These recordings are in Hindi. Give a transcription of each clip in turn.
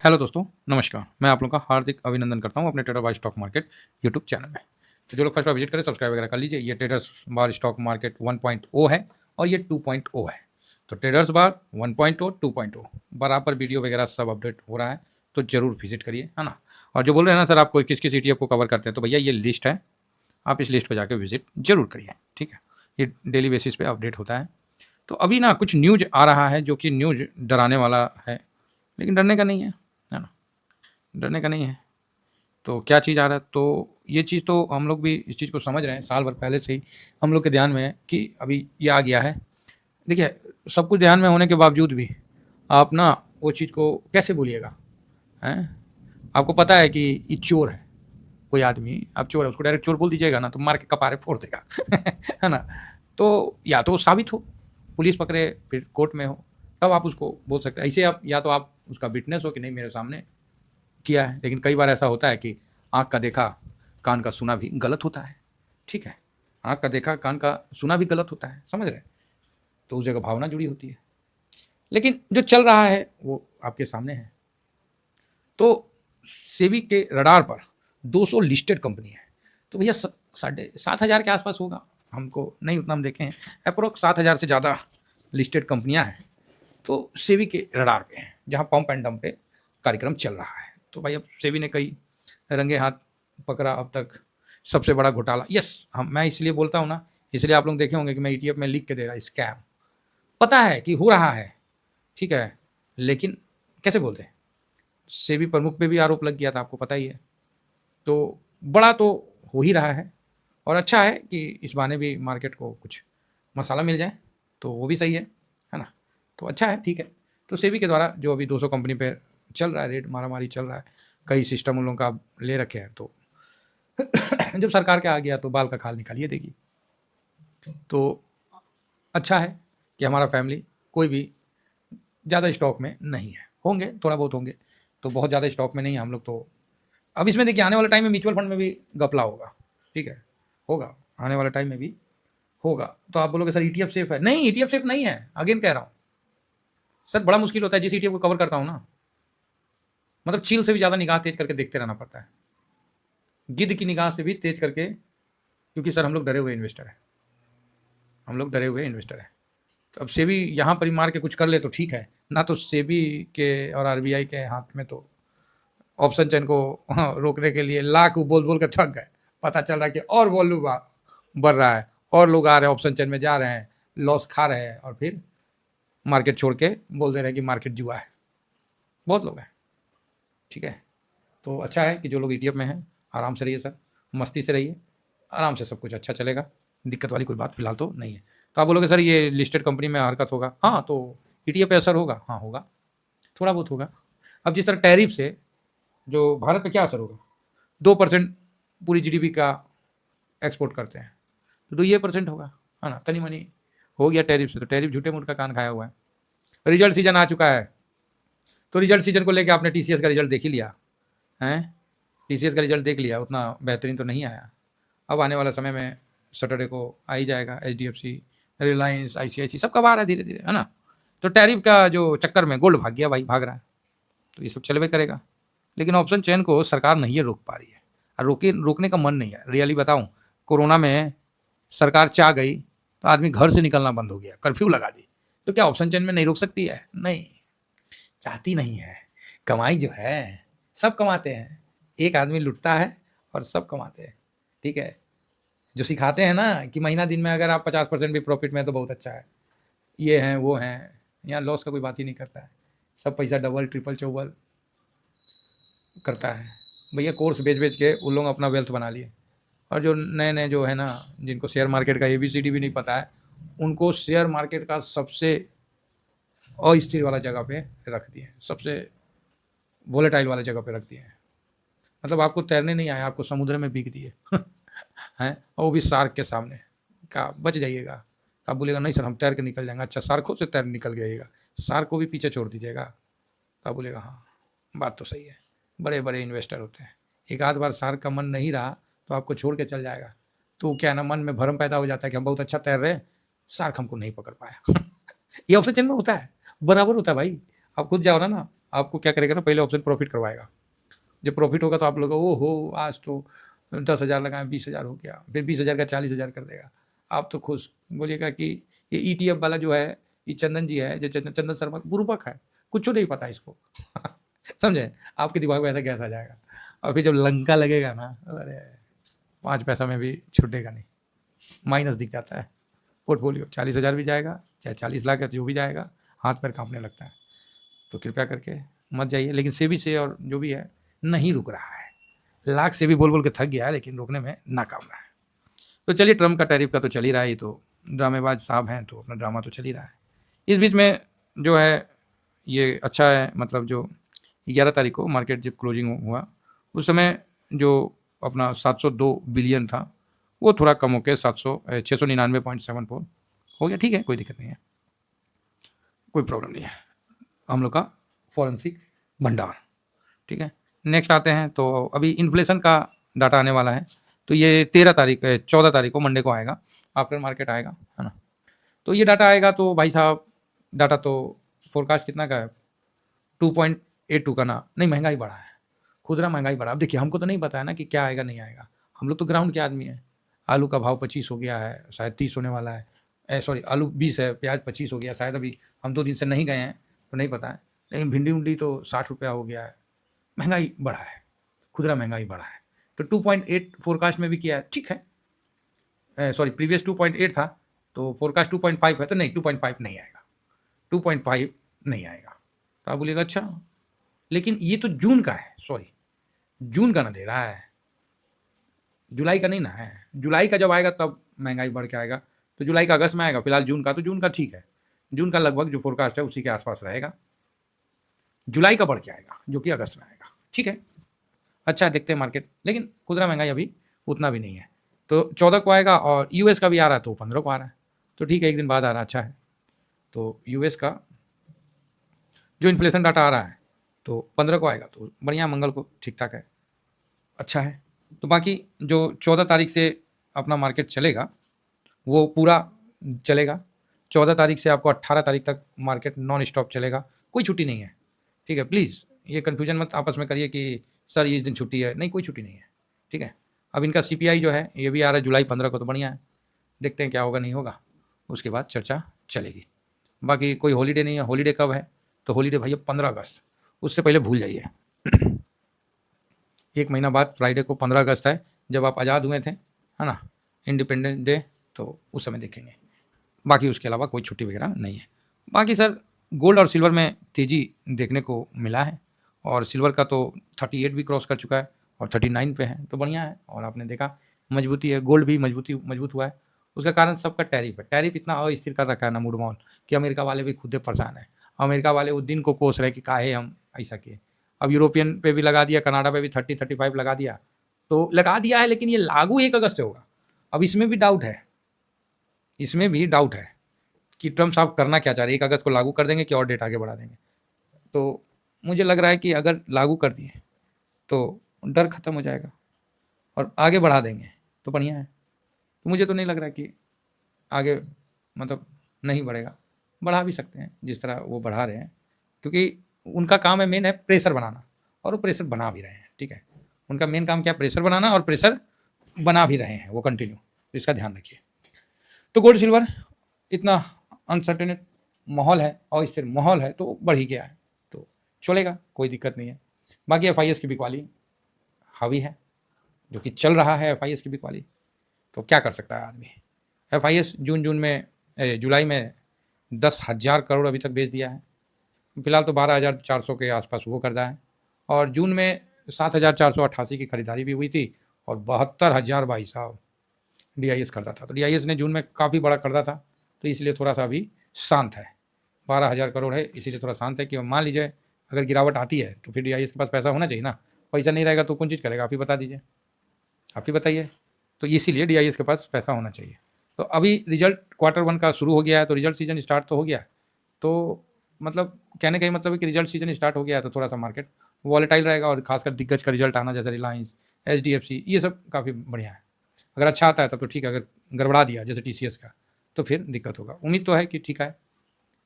हेलो दोस्तों, नमस्कार। मैं आप लोगों का हार्दिक अभिनंदन करता हूं अपने trader by stock market YouTube channel में। तो जो लोग फर्स्ट बार विजिट करें, सब्सक्राइब वगैरह कर लीजिए। ये ट्रेडर्स बार स्टॉक मार्केट 1.0 है और ये 2.0 है। तो ट्रेडर्स बार 1.0 2.0 बराबर वीडियो वगैरह सब अपडेट हो रहा है, तो जरूर विजिट करिए, है ना। और जो बोल रहे हैं ना सर, आपको किस किस ETF को कवर करते हैं, तो भैया ये लिस्ट है, आप इस लिस्ट पर जाकर विजिट जरूर करिए, ठीक है। ये डेली बेसिस पे अपडेट होता है। तो अभी ना कुछ न्यूज आ रहा है जो कि न्यूज डराने वाला है, लेकिन डरने का नहीं है ना, डरने का नहीं है। तो क्या चीज़ आ रहा है, तो ये चीज़ तो हम लोग भी इस चीज़ को समझ रहे हैं, साल भर पहले से ही हम लोग के ध्यान में है कि अभी ये आ गया है। देखिए, सब कुछ ध्यान में होने के बावजूद भी आप ना वो चीज़ को कैसे बोलिएगा, हैं। आपको पता है कि ये चोर है, कोई आदमी आप चोर है, उसको डायरेक्ट चोर बोल दीजिएगा ना, तो मार के कपारे फोड़ देगा है ना। तो या तो साबित हो, पुलिस पकड़े, फिर कोर्ट में हो, तब आप उसको बोल सकते हैं। ऐसे आप या तो आप उसका विटनेस हो कि नहीं, मेरे सामने किया है। लेकिन कई बार ऐसा होता है कि आँख का देखा कान का सुना भी गलत होता है, ठीक है। आँख का देखा कान का सुना भी गलत होता है, समझ रहे हैं। तो उस जगह भावना जुड़ी होती है, लेकिन जो चल रहा है वो आपके सामने है। तो सेबी के रडार पर 200 लिस्टेड कंपनी है। तो भैया 7,500 के आसपास होगा, हमको नहीं उतना हम देखे हैं, अप्रोक्स 7,000 से ज़्यादा लिस्टेड कंपनियां हैं। तो सेबी के रडार पे हैं, जहाँ पंप एंड डंप पे कार्यक्रम चल रहा है। तो भाई अब सेबी ने कई रंगे हाथ पकड़ा अब तक, सबसे बड़ा घोटाला। यस, हम मैं इसलिए बोलता हूँ ना, इसलिए आप लोग देखे होंगे कि मैं ETF में लिख के दे रहा, स्कैम। पता है कि हो रहा है, ठीक है, लेकिन कैसे बोलते हैं। सेबी प्रमुख पे भी आरोप लग गया था, आपको पता ही है। तो बड़ा तो हो ही रहा है, और अच्छा है कि इस बहाने भी मार्केट को कुछ मसाला मिल जाए, तो वो भी सही है ना। तो अच्छा है, ठीक है। तो सेबी के द्वारा जो अभी 200 कंपनी पे चल रहा है, रेट मारामारी चल रहा है, कई सिस्टम उन लोगों का ले रखे हैं। तो जब सरकार के आ गया तो बाल का खाल निकालिए देगी। तो अच्छा है कि हमारा फैमिली कोई भी ज़्यादा स्टॉक में नहीं है, होंगे थोड़ा बहुत होंगे, तो बहुत ज़्यादा स्टॉक में नहीं है हम लोग। तो अब इसमें देखिए, आने वाले टाइम में म्यूचुअल फंड में भी घपला होगा, ठीक है, होगा, आने वाले टाइम में भी होगा। तो आप बोलोगे सर ETF सेफ है, नहीं, ETF सेफ नहीं है, अगेन कह रहा हूँ सर। बड़ा मुश्किल होता है, जिस ETF को कवर करता हूँ ना, मतलब चील से भी ज़्यादा निगाह तेज करके देखते रहना पड़ता है, गिद्ध की निगाह से भी तेज करके, क्योंकि सर हम लोग डरे हुए इन्वेस्टर हैं, हम लोग डरे हुए इन्वेस्टर हैं। तो अब सेबी यहाँ पर ही मार के कुछ कर ले तो ठीक है ना, तो सेबी के और RBI के हाथ में तो ऑप्शन चेन को रोकने के लिए लाख बोल बोल के थक गए। पता चल रहा है कि और वॉल्यूम बढ़ रहा है, और लोग आ रहे हैं ऑप्शन चेन में, जा रहे हैं, लॉस खा रहे हैं, और फिर मार्केट छोड़ के बोल दे रहे हैं कि मार्केट जुआ है। बहुत लोग हैं, ठीक है। तो अच्छा है कि जो लोग ETF में हैं, आराम से रहिए सर, मस्ती से रहिए, आराम से सब कुछ अच्छा चलेगा, दिक्कत वाली कोई बात फिलहाल तो नहीं है। तो आप बोलोगे सर ये लिस्टेड कंपनी में हरकत होगा, हाँ, तो ETF पे असर होगा, हाँ होगा, थोड़ा बहुत होगा। अब जिस तरह टैरिफ से जो भारत पे क्या असर होगा, 2% पूरी GDP का एक्सपोर्ट करते हैं, तो 2% होगा, है ना, तनी मनी हो गया टैरिफ से। तो टैरिफ झूठे मूठ का कान खाया हुआ है। रिजल्ट सीजन आ चुका है, तो रिजल्ट सीजन को लेकर आपने TCS का रिजल्ट देख ही लिया है, TCS का रिजल्ट देख लिया, उतना बेहतरीन तो नहीं आया। अब आने वाला समय में सैटरडे को आ ही जाएगा, HDFC, रिलायंस, ICICI सब कब आ रहा है धीरे धीरे, है ना। तो टैरिफ का जो चक्कर में गोल्ड भाग गया भाई, भाग रहा है, तो ये सब चलवे करेगा। लेकिन ऑप्शन चेन को सरकार नहीं है रोक पा रही है, और रोकने का मन नहीं है। रियली बताऊं, कोरोना में सरकार चाह गई तो आदमी घर से निकलना बंद हो गया, कर्फ्यू लगा दी। तो क्या ऑप्शन चेन में नहीं रोक सकती है? नहीं, चाहती नहीं है। कमाई जो है सब कमाते हैं, एक आदमी लुटता है और सब कमाते हैं, ठीक है। जो सिखाते हैं ना कि महीना दिन में अगर आप 50% भी प्रॉफिट में है तो बहुत अच्छा है, ये हैं वो हैं, यहाँ लॉस का कोई बात ही नहीं करता है, सब पैसा डबल ट्रिपल चौबल करता है। भैया कोर्स बेच बेच के उन लोग अपना वेल्थ बना लिए, और जो नए नए जो है ना, जिनको शेयर मार्केट का ABCD भी नहीं पता है, उनको शेयर मार्केट का सबसे अस्थिर वाला जगह पे रख दिए, सबसे वोलेटाइल वाले जगह पे रख दिए हैं। मतलब आपको तैरने नहीं आया, आपको समुद्र में बिक दिए हैं, और वो भी शार्क के सामने। का बच जाइएगा। आप बोलेगा नहीं सर हम तैर के निकल जाएंगे, अच्छा शार्कों से तैर निकल जाइएगा, शार्क को भी पीछे छोड़ दीजिएगा। आप बोलेगा हाँ बात तो सही है, बड़े बड़े इन्वेस्टर होते हैं, एक आध बार शार्क का मन नहीं रहा तो आपको छोड़ के चल जाएगा। तो क्या ना, मन में भ्रम पैदा हो जाता है कि हम बहुत अच्छा तैर रहे हैं, शार्क हमको नहीं पकड़ पाया ये ऑप्शन चेन में होता है, बराबर होता है भाई। आप खुद जाओ ना आपको क्या करेगा ना, पहले ऑप्शन प्रॉफिट करवाएगा। जब प्रॉफिट होगा तो आप लोग ओ हो आज तो 10,000 लगाए 20,000 हो गया, फिर 20,000 का 40,000 कर देगा। आप तो खुश बोलिएगा कि ये ETF वाला जो है, ये चंदन जी है, जो चंदन शर्मा गुरुपक है, कुछ नहीं पता इसको। समझे? आपके दिमाग में ऐसा गैस आ जाएगा। और फिर जब लंका लगेगा ना, अरे 5 पैसा में भी छूटेगा नहीं, माइनस दिख जाता है। पोर्टफोलियो 40,000 भी जाएगा, चाहे 40 लाख है जो भी जाएगा, हाथ पैर कांपने लगता है। तो कृपया करके मत जाइए। लेकिन सेबी से और जो भी है नहीं रुक रहा है, लाख से भी बोल बोल के थक गया है, लेकिन रोकने में नाकाम रहा है। तो चलिए, ट्रम्प का टैरिफ का तो चल ही रहा है, तो ड्रामेबाज साहब हैं तो अपना ड्रामा तो चल ही रहा है। इस बीच में जो है ये अच्छा है, मतलब जो 11 तारीख को मार्केट जब क्लोजिंग हुआ उस समय जो अपना 702 बिलियन था वो थोड़ा कम होकर 699.74 हो गया। ठीक है, कोई दिक्कत नहीं है, कोई प्रॉब्लम नहीं है, हम लोग का फॉरेंसिक भंडार। ठीक है, नेक्स्ट आते हैं। तो अभी इन्फ्लेशन का डाटा आने वाला है, तो ये 14 तारीख को मंडे को आएगा, आफ्टर मार्केट आएगा, है ना। तो ये डाटा आएगा तो भाई साहब, डाटा तो फोरकास्ट कितना का है, 2.82 का ना, नहीं महंगाई बढ़ा है, खुदरा महंगाई बढ़ा। अब देखिए, हमको तो नहीं पता है ना कि क्या आएगा नहीं आएगा, हम लोग तो ग्राउंड के आदमी हैं। आलू का भाव 25 हो गया है, शायद 30 होने वाला है, सॉरी आलू 20 है, प्याज 25 हो गया शायद, अभी हम 2 दिन से नहीं गए हैं तो नहीं पता है। लेकिन भिंडी उंडी तो 60 रुपया हो गया है, महंगाई बढ़ा है, खुदरा महंगाई बढ़ा है। तो 2.8 फोरकास्ट में भी किया है, ठीक है, सॉरी प्रीवियस 2.8 था, तो फोरकास्ट 2.5 है, तो नहीं 2.5 नहीं आएगा, 2.5 नहीं आएगा। तो आप बोलिएगा अच्छा, लेकिन ये तो जून का है, सॉरी जून का ना दे रहा है, जुलाई का नहीं ना है। जुलाई का जब आएगा तब महंगाई बढ़ के आएगा, तो जुलाई का अगस्त में आएगा। फिलहाल जून का, तो जून का ठीक है, जून का लगभग जो फोरकास्ट है उसी के आसपास रहेगा। जुलाई का बढ़ के आएगा जो कि अगस्त में आएगा, ठीक है। अच्छा देखते हैं मार्केट, लेकिन खुदरा महंगाई अभी उतना भी नहीं है। तो 14 को आएगा, और यूएस का भी आ रहा है तो 15 को आ रहा है, तो ठीक है, एक दिन बाद आ रहा है, अच्छा है। तो यूएस का जो इन्फ्लेशन डाटा आ रहा है तो 15 को आएगा, तो बढ़िया, मंगल को ठीक ठाक है, अच्छा है। तो बाकी जो 14 तारीख से अपना मार्केट चलेगा वो पूरा चलेगा। 14 तारीख से आपको 18 तारीख तक मार्केट नॉन स्टॉप चलेगा, कोई छुट्टी नहीं है, ठीक है। प्लीज़ ये कन्फ्यूजन मत आपस में करिए कि सर इस दिन छुट्टी है, नहीं कोई छुट्टी नहीं है, ठीक है। अब इनका CPI जो है ये भी आ रहा है जुलाई 15 को, तो बढ़िया है, देखते हैं क्या होगा नहीं होगा, उसके बाद चर्चा चलेगी। बाकी कोई हॉलीडे नहीं है, हॉलीडे कब है, तो हॉलीडे भैया 15 अगस्त, उससे पहले भूल जाइए। एक महीना बाद फ्राइडे को 15 अगस्त है, जब आप आज़ाद हुए थे, है ना, इंडिपेंडेंस डे, तो उस समय देखेंगे। बाकी उसके अलावा कोई छुट्टी वगैरह नहीं है। बाकी सर गोल्ड और सिल्वर में तेज़ी देखने को मिला है, और सिल्वर का तो 38 भी क्रॉस कर चुका है और 39 पे है, तो बढ़िया है। और आपने देखा मजबूती है, गोल्ड भी मजबूत हुआ है। उसका कारण सबका टैरिफ है, टैरिफ इतना अस्थिर कर रखा है ना मूड माहौल, कि अमेरिका वाले भी खुद परेशान है। अमेरिका वाले उस दिन को कोस रहे कि काहे हम ऐसा किए। अब यूरोपियन पे भी लगा दिया, कनाडा पे भी 30-35 लगा दिया, तो लगा दिया है, लेकिन ये लागू 1 अगस्त से होगा। अब इसमें भी डाउट है, इसमें भी डाउट है कि ट्रम्प साहब करना क्या चाह रहे हैं, 1 अगस्त को लागू कर देंगे कि और डेट आगे बढ़ा देंगे। तो मुझे लग रहा है कि अगर लागू कर दिए तो डर खत्म हो जाएगा और आगे बढ़ा देंगे तो बढ़िया है। तो मुझे तो नहीं लग रहा कि आगे मतलब नहीं बढ़ेगा, बढ़ा भी सकते हैं जिस तरह वो बढ़ा रहे हैं, क्योंकि उनका काम है मेन है प्रेशर बनाना, और वो प्रेशर बना भी रहे हैं, ठीक है। उनका मेन काम क्या, प्रेशर बनाना, और प्रेशर बना भी रहे हैं वो कंटिन्यू, तो इसका ध्यान रखिए। तो गोल्ड सिल्वर इतना अनसर्टेन माहौल है और स्थिर माहौल है, तो बढ़ ही गया है, तो चलेगा, कोई दिक्कत नहीं है। बाकी FIS की बिकवाली हावी है, जो कि चल रहा है FIS की बिकवाली, तो क्या कर सकता है आदमी। FIS जुलाई में 10,000 करोड़ अभी तक बेच दिया है, फिलहाल तो 12,400 के आसपास वो कर रहा है, और जून में 7,488 की खरीदारी भी हुई थी, और 72,000 भाई साहब DIS करता था। तो DIS ने जून में काफ़ी बड़ा करता था, तो इसलिए थोड़ा सा अभी शांत है। 12,000 करोड़ है, इसीलिए थोड़ा शांत है कि मान लीजिए अगर गिरावट आती है तो फिर DIS के पास पैसा होना चाहिए ना, पैसा नहीं रहेगा तो कौन चीज़ करेगा, आप ही बता दीजिए, आप ही बताइए। तो इसीलिए DIS के पास पैसा होना चाहिए। तो अभी रिजल्ट Q1 का शुरू हो गया है, तो रिजल्ट सीजन स्टार्ट तो हो गया है, तो मतलब कहने का ही मतलब है कि रिजल्ट सीजन स्टार्ट हो गया है, तो थोड़ा सा मार्केट वॉलेटाइल रहेगा, और खासकर दिग्गज का रिजल्ट आना, जैसे रिलायंस, HDFC, ये सब काफ़ी बढ़िया है। अगर अच्छा आता है तब तो ठीक है, अगर गड़बड़ा दिया जैसे TCS का तो फिर दिक्कत होगा। उम्मीद तो है कि ठीक है,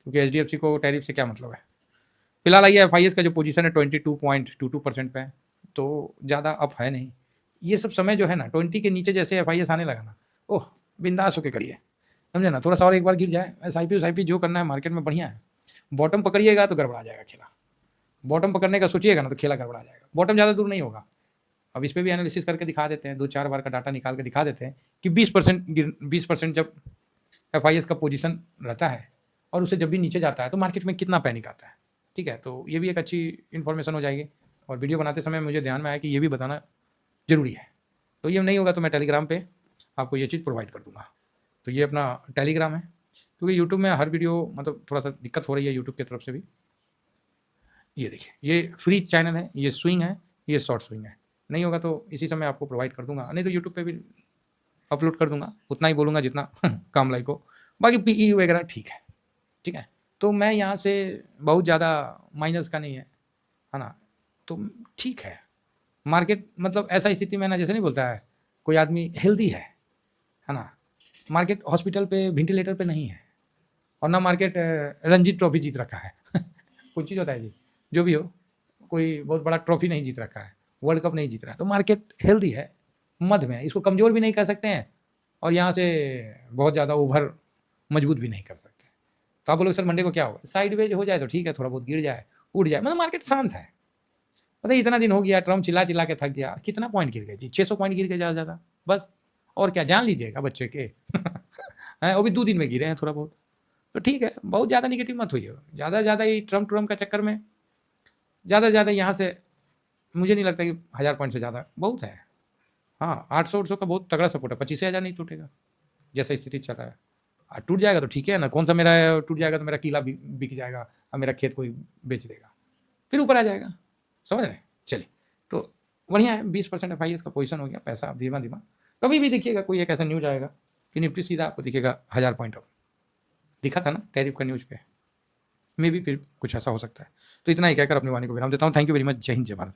क्योंकि HDFC को टैरिफ से क्या मतलब है। फिलहाल आई एफ का जो पोजीशन है 22.22% पे है, तो ज़्यादा अप है नहीं। ये सब समय जो है ना 20 के नीचे जैसे एफ आने लगा ना, ओह बिंदास होके करिए, समझे ना। थोड़ा सा और एक बार गिर जाए, SIP जो करना है मार्केट में बढ़िया है। बॉटम पकड़िएगा तो गड़बड़ा जाएगा खेला, बॉटम पकड़ने का सोचिएगा ना तो खेला गड़बड़ा जाएगा। बॉटम ज़्यादा दूर नहीं होगा। अब इस पर भी एनालिसिस करके दिखा देते हैं, 2-4 बार का डाटा निकाल के दिखा देते हैं कि 20% जब एफ का पोजीशन रहता है और उसे जब भी नीचे जाता है तो मार्केट में कितना पैनिक आता है। ठीक है, तो ये भी एक अच्छी इन्फॉर्मेशन हो जाएगी। और वीडियो बनाते समय मुझे ध्यान में आया कि ये भी बताना ज़रूरी है। तो ये नहीं होगा तो मैं टेलीग्राम पे आपको ये चीज़ प्रोवाइड कर दूंगा। तो ये अपना टेलीग्राम है, क्योंकि यूट्यूब में हर वीडियो मतलब थोड़ा सा दिक्कत हो रही है यूट्यूब की तरफ से भी। ये देखिए, ये फ्री चैनल है, ये स्विंग है, ये शॉर्ट स्विंग है। नहीं होगा तो इसी समय आपको प्रोवाइड कर दूंगा, नहीं तो यूट्यूब पे भी अपलोड कर दूंगा। उतना ही बोलूँगा जितना काम लाइक हो। बाकी PE वगैरह ठीक है, ठीक है। तो मैं यहाँ से बहुत ज़्यादा माइनस का नहीं है ना, तो ठीक है। मार्केट मतलब ऐसा स्थिति में ना, जैसे नहीं बोलता है कोई आदमी हेल्दी है ना। मार्केट हॉस्पिटल पे वेंटिलेटर पे नहीं है, और ना मार्केट रणजी ट्रॉफी जीत रखा है कुछ चीज़ होता है जी, जो भी हो, कोई बहुत बड़ा ट्रॉफी नहीं जीत रखा है, वर्ल्ड कप नहीं जीत रहा है, तो मार्केट हेल्दी है, मध्य में है। इसको कमज़ोर भी नहीं कह सकते हैं और यहाँ से बहुत ज़्यादा ओवर मजबूत भी नहीं कर सकते। तो आप बोलोगे सर मंडे को क्या होगा, साइडवेज हो जाए तो ठीक है, थोड़ा बहुत गिर जाए, उठ जाए, मतलब मार्केट शांत है। मतलब इतना दिन हो गया, ट्रम्प चिल्ला चिल्ला के थक गया, कितना पॉइंट गिर गए जी, 600 पॉइंट गिर गए ज़्यादा ज़्यादा, बस। और क्या जान लीजिएगा बच्चे के हैं, वो भी 2 दिन में गिरे हैं थोड़ा बहुत। तो ठीक है, बहुत ज़्यादा निगेटिव मत होइए। ज़्यादा ज़्यादा ये ट्रम्प का चक्कर में ज़्यादा ज़्यादा यहाँ से मुझे नहीं लगता कि 1000 पॉइंट से ज़्यादा बहुत है। हाँ, 800 का बहुत तगड़ा सपोर्ट है, 25,000 नहीं टूटेगा जैसा स्थिति चल रहा है। टूट जाएगा तो ठीक है ना, कौन सा मेरा टूट जाएगा तो मेरा किला बिक जाएगा और मेरा खेत कोई बेच देगा, फिर ऊपर आ जाएगा, समझ रहे हैं। चलिए, तो बढ़िया है, 20% FIS का पोजीशन हो गया, पैसा धीमा धीमा। कभी भी देखिएगा कोई एक ऐसा न्यूज़ आएगा कि निफ्टी सीधा आपको दिखेगा 1000 पॉइंट ऑफ, दिखा था ना टैरिफ का न्यूज़ पे, मे भी फिर कुछ ऐसा हो सकता है। तो इतना ही कहकर अपनी वाणी को विराम देता हूँ। Thank you very much. जय हिंद, जय भारत।